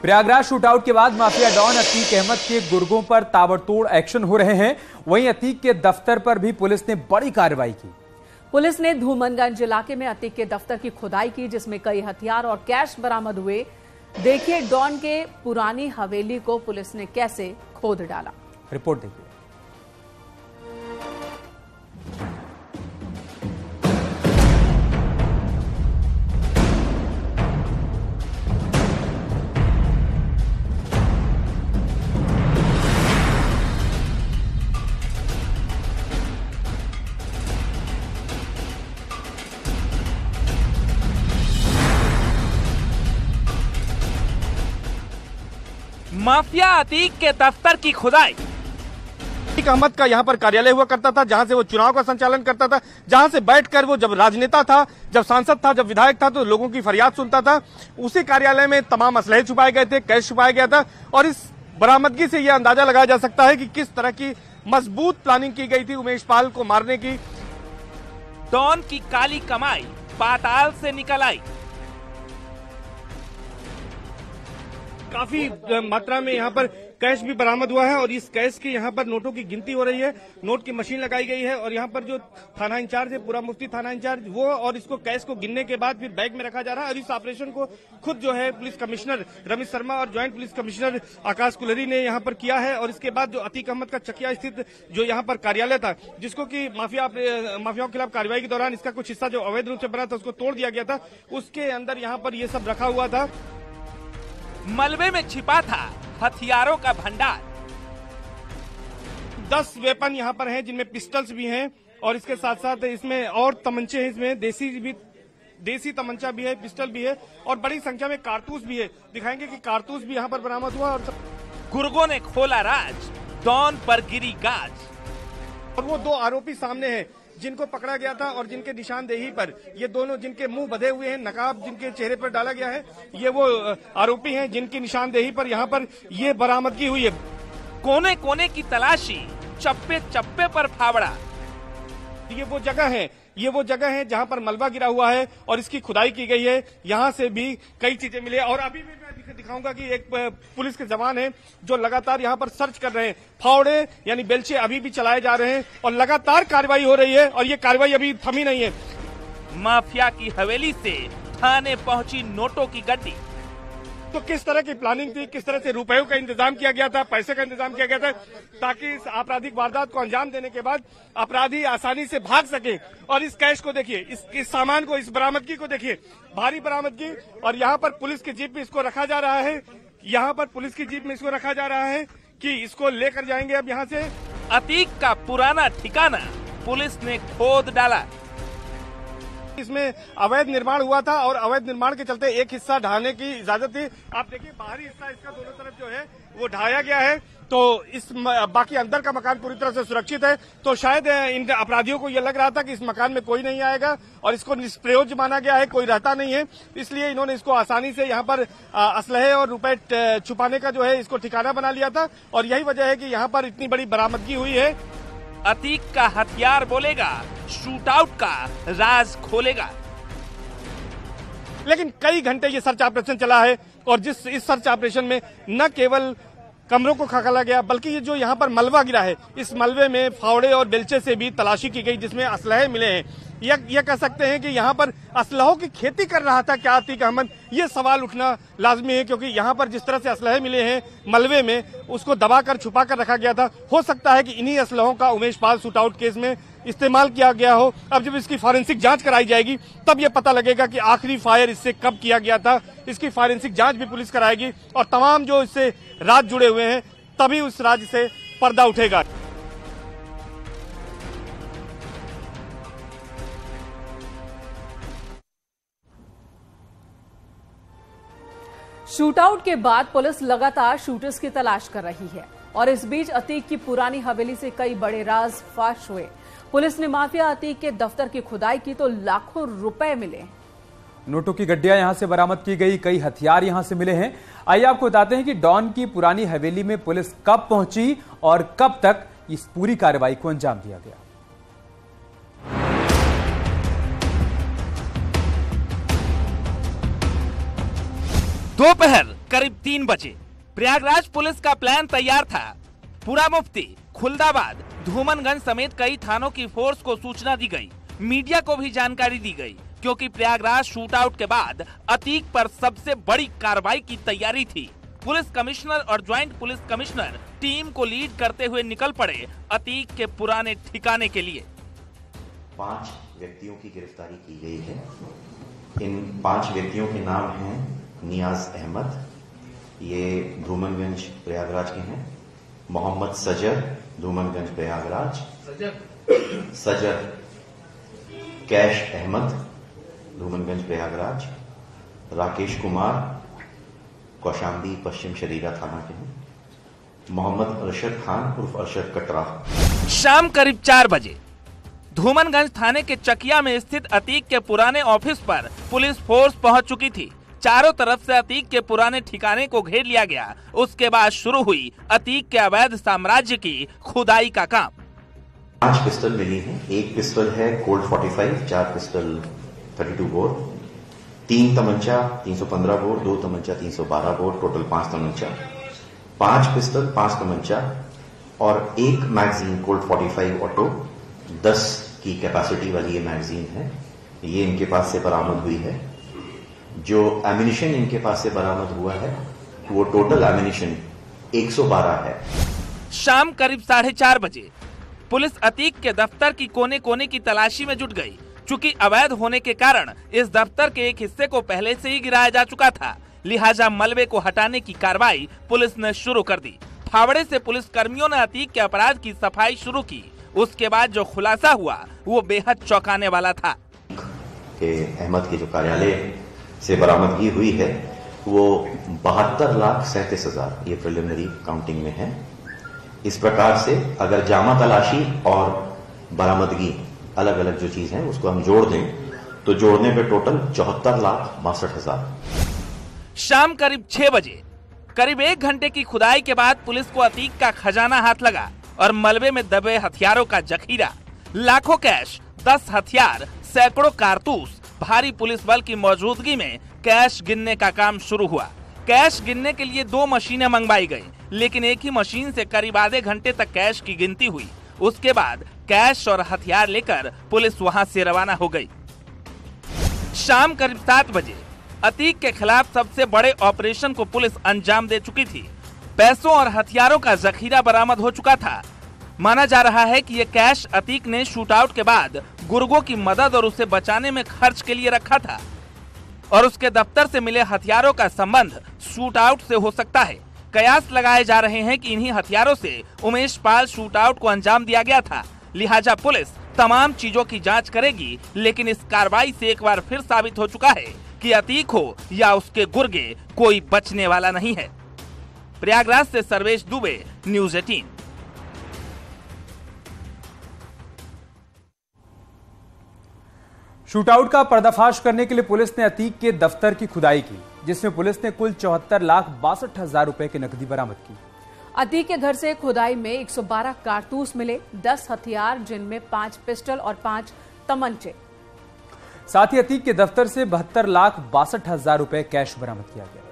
Prayagraj shootout के बाद mafia don Atiq Ahmad के गुर्गों पर ताबड़तोड़ एक्शन हो रहे हैं। वहीं अतीक के दफ्तर पर भी पुलिस ने बड़ी कार्रवाई की। पुलिस ने धूमनगंज इलाके में अतीक के दफ्तर की खुदाई की, जिसमें कई हथियार और कैश बरामद हुए। देखिए डॉन के पुरानी हवेली को पुलिस ने कैसे खोद डाला। रिपोर्ट देखिए। माफिया अतीक के दफ्तर की खुदाई। अतीक अहमद का यहाँ पर कार्यालय हुआ करता था, जहाँ से वो चुनाव का संचालन करता था, जहाँ से बैठकर वो जब राजनेता था, जब सांसद था, जब विधायक था तो लोगों की फरियाद सुनता था। उसी कार्यालय में तमाम असलहे छुपाए गए थे, कैश छुपाया गया था और इस बरामदगी से यह अंदाजा लगाया जा सकता है कि किस तरह की मजबूत प्लानिंग की गई थी उमेश पाल को मारने की। डॉन की काली कमाई पाताल से निकल आई। काफी मात्रा में यहाँ पर कैश भी बरामद हुआ है और इस कैश की यहाँ पर नोटों की गिनती हो रही है। नोट की मशीन लगाई गई है और यहाँ पर जो थाना इंचार्ज है, पूरा मुफ्ती थाना इंचार्ज, वो और इसको कैश को गिनने के बाद फिर बैग में रखा जा रहा है। और इस ऑपरेशन को खुद जो है पुलिस कमिश्नर रमेश शर्मा और ज्वाइंट पुलिस कमिश्नर आकाश कुलरी ने यहाँ पर किया है। और इसके बाद जो अतीक अहमद का चकिया स्थित जो यहाँ पर कार्यालय था, जिसको की माफियाओं के खिलाफ कार्रवाई के दौरान इसका कुछ हिस्सा जो अवैध रूप से बना था उसको तोड़ दिया गया था, उसके अंदर यहाँ पर ये सब रखा हुआ था। मलबे में छिपा था हथियारों का भंडार। 10 वेपन यहाँ पर हैं, जिनमें पिस्टल्स भी हैं और इसके साथ साथ इसमें और तमंचे हैं। इसमें देसी तमंचा भी है, पिस्टल भी है और बड़ी संख्या में कारतूस भी है। दिखाएंगे कि कारतूस भी यहाँ पर बरामद हुआ। और गुर्गों ने खोला राज, डॉन पर गिरी गाज। और वो 2 आरोपी सामने हैं जिनको पकड़ा गया था और जिनके निशानदेही पर ये दोनों, जिनके मुंह बंधे हुए हैं, नकाब जिनके चेहरे पर डाला गया है, ये वो आरोपी हैं जिनकी निशानदेही पर यहाँ पर ये बरामदगी हुई है। कोने कोने की तलाशी, चप्पे चप्पे पर फावड़ा। ये वो जगह है जहाँ पर मलबा गिरा हुआ है और इसकी खुदाई की गई है। यहाँ से भी कई चीजें मिली और अभी भी मैं दिखाऊंगा कि एक पुलिस के जवान हैं जो लगातार यहाँ पर सर्च कर रहे हैं। फावड़े यानी बेलचे अभी भी चलाए जा रहे हैं और लगातार कार्रवाई हो रही है और ये कार्रवाई अभी थमी नहीं है। माफिया की हवेली से थाने पहुंची नोटों की गड्डी। तो किस तरह की प्लानिंग थी, किस तरह से रुपयों का इंतजाम किया गया था, पैसे का इंतजाम किया गया था, ताकि इस आपराधिक वारदात को अंजाम देने के बाद अपराधी आसानी से भाग सके। और इस कैश को देखिए, इस सामान को, इस बरामदगी को देखिए, भारी बरामदगी। और यहाँ पर पुलिस की जीप में इसको रखा जा रहा है, यहाँ पर पुलिस की जीप में इसको रखा जा रहा है कि इसको लेकर जाएंगे अब यहाँ से। अतीक का पुराना ठिकाना पुलिस ने खोद डाला। इसमें अवैध निर्माण हुआ था और अवैध निर्माण के चलते एक हिस्सा ढहाने की इजाजत थी। आप देखिए बाहरी हिस्सा इसका दोनों तरफ जो है वो ढाया गया है, तो इस बाकी अंदर का मकान पूरी तरह से सुरक्षित है। तो शायद इन अपराधियों को यह लग रहा था कि इस मकान में कोई नहीं आएगा और इसको निष्प्रयोज्य माना गया है, कोई रहता नहीं है, इसलिए इन्होंने इसको आसानी से यहाँ पर असलहे और रुपए छुपाने का जो है इसको ठिकाना बना लिया था। और यही वजह है कि यहाँ पर इतनी बड़ी बरामदगी हुई है। अतीक का हथियार बोलेगा, शूटआउट का राज खोलेगा। लेकिन कई घंटे ये सर्च ऑपरेशन चला है और इस सर्च ऑपरेशन में न केवल कमरों को खंगाला गया, बल्कि ये जो यहाँ पर मलबा गिरा है, इस मलबे में फावड़े और बेलचे से भी तलाशी की गई, जिसमें असलहे मिले हैं। यह कह सकते हैं कि यहाँ पर असलहों की खेती कर रहा था क्या अतीक अहमद, ये सवाल उठना लाजमी है, क्योंकि यहाँ पर जिस तरह से असलहे मिले हैं मलबे में, उसको दबाकर छुपा कर रखा गया था। हो सकता है कि इन्हीं असलहों का उमेश पाल शूटआउट केस में इस्तेमाल किया गया हो। अब जब इसकी फॉरेंसिक जांच कराई जाएगी तब यह पता लगेगा कि आखिरी फायर इससे कब किया गया था। इसकी फॉरेंसिक जांच भी पुलिस कराएगी और तमाम जो इससे राज जुड़े हुए हैं, तभी उस राज से पर्दा उठेगा। शूटआउट के बाद पुलिस लगातार शूटर्स की तलाश कर रही है और इस बीच अतीक की पुरानी हवेली से कई बड़े राज फाश हुए। पुलिस ने माफिया अतीक के दफ्तर की खुदाई की तो लाखों रुपए मिले। नोटों की गड्डियां यहां से बरामद की गई, कई हथियार यहां से मिले हैं। आइए आपको बताते हैं कि डॉन की पुरानी हवेली में पुलिस कब पहुंची और कब तक इस पूरी कार्रवाई को अंजाम दिया गया। दोपहर करीब 3 बजे प्रयागराज पुलिस का प्लान तैयार था। पूरा मुफ्ती, खुलदाबाद, धूमनगंज समेत कई थानों की फोर्स को सूचना दी गई। मीडिया को भी जानकारी दी गई, क्योंकि प्रयागराज शूटआउट के बाद अतीक पर सबसे बड़ी कार्रवाई की तैयारी थी। पुलिस कमिश्नर और ज्वाइंट पुलिस कमिश्नर टीम को लीड करते हुए निकल पड़े अतीक के पुराने ठिकाने के लिए। 5 व्यक्तियों की गिरफ्तारी की गई है। इन 5 व्यक्तियों के नाम हैं नियाज अहमद, ये धूमनगंज प्रयागराज के हैं। मोहम्मद सजर, धूमनगंज प्रयागराज। सजर कैश अहमद, धूमनगंज प्रयागराज। राकेश कुमार, कौशाम्बी पश्चिम शरीरा थाना के हैं। मोहम्मद अरशद खान उर्फ अरशद कटरा। शाम करीब 4 बजे धूमनगंज थाने के चकिया में स्थित अतीक के पुराने ऑफिस पर पुलिस फोर्स पहुंच चुकी थी। चारों तरफ से अतीक के पुराने ठिकाने को घेर लिया गया। उसके बाद शुरू हुई अतीक के अवैध साम्राज्य की खुदाई का काम। 5 पिस्टल मिली हैं। 1 पिस्टल है Colt 45, 4 pistol 32 bore, 3 तमंचा 315 bore, 2 तमंचा 312 bore, total 5 तमंचा। 5 pistol, 5 तमंचा और 1 मैगजीन कोल्ट 45 ऑटो, 10 की कैपेसिटी वाली ये मैगजीन है। ये इनके पास से बरामद हुई है। जो एमिनिशन इनके पास से बरामद हुआ है वो टोटल एमिनिशन 112 है। शाम करीब 4:30 बजे पुलिस अतीक के दफ्तर की कोने कोने की तलाशी में जुट गई। चूंकि अवैध होने के कारण इस दफ्तर के एक हिस्से को पहले से ही गिराया जा चुका था, लिहाजा मलबे को हटाने की कार्रवाई पुलिस ने शुरू कर दी। फावड़े से पुलिस कर्मियों ने अतीक के अपराध की सफाई शुरू की। उसके बाद जो खुलासा हुआ वो बेहद चौंकाने वाला था। अहमद के जो कार्यालय से बरामदगी हुई है वो 72,37,000 ये प्रिलिमिनरी काउंटिंग में है। इस प्रकार से अगर जामा तलाशी और बरामदगी अलग अलग जो चीज है उसको हम जोड़ दें तो जोड़ने पे टोटल 74,62,000। शाम करीब 6 बजे करीब 1 घंटे की खुदाई के बाद पुलिस को अतीक का खजाना हाथ लगा और मलबे में दबे हथियारों का जखीरा, लाखों कैश, 10 हथियार, सैकड़ों कारतूस, भारी पुलिस बल की मौजूदगी में कैश गिनने का काम शुरू हुआ। कैश गिनने के लिए 2 मशीनें मंगवाई गई, लेकिन एक ही मशीन से करीब आधे घंटे तक कैश की गिनती हुई। उसके बाद कैश और हथियार लेकर पुलिस वहां से रवाना हो गई। शाम करीब 7 बजे अतीक के खिलाफ सबसे बड़े ऑपरेशन को पुलिस अंजाम दे चुकी थी। पैसों और हथियारों का जखीरा बरामद हो चुका था। माना जा रहा है कि ये कैश अतीक ने शूटआउट के बाद गुर्गों की मदद और उसे बचाने में खर्च के लिए रखा था और उसके दफ्तर से मिले हथियारों का संबंध शूटआउट से हो सकता है। कयास लगाए जा रहे हैं कि इन्हीं हथियारों से उमेश पाल शूटआउट को अंजाम दिया गया था। लिहाजा पुलिस तमाम चीजों की जांच करेगी, लेकिन इस कार्रवाई से एक बार फिर साबित हो चुका है कि अतीक हो या उसके गुर्गे, कोई बचने वाला नहीं है। प्रयागराज से सर्वेश दुबे, न्यूज़ 18। शूटआउट का पर्दाफाश करने के लिए पुलिस ने अतीक के दफ्तर की खुदाई की, जिसमें पुलिस ने कुल 74,62,000 रुपए की नकदी बरामद की। अतीक के घर से खुदाई में 112 कारतूस मिले, 10 हथियार जिनमें 5 पिस्टल और 5 तमंचे। साथ ही अतीक के दफ्तर से 72,62,000 रुपए कैश बरामद किया गया।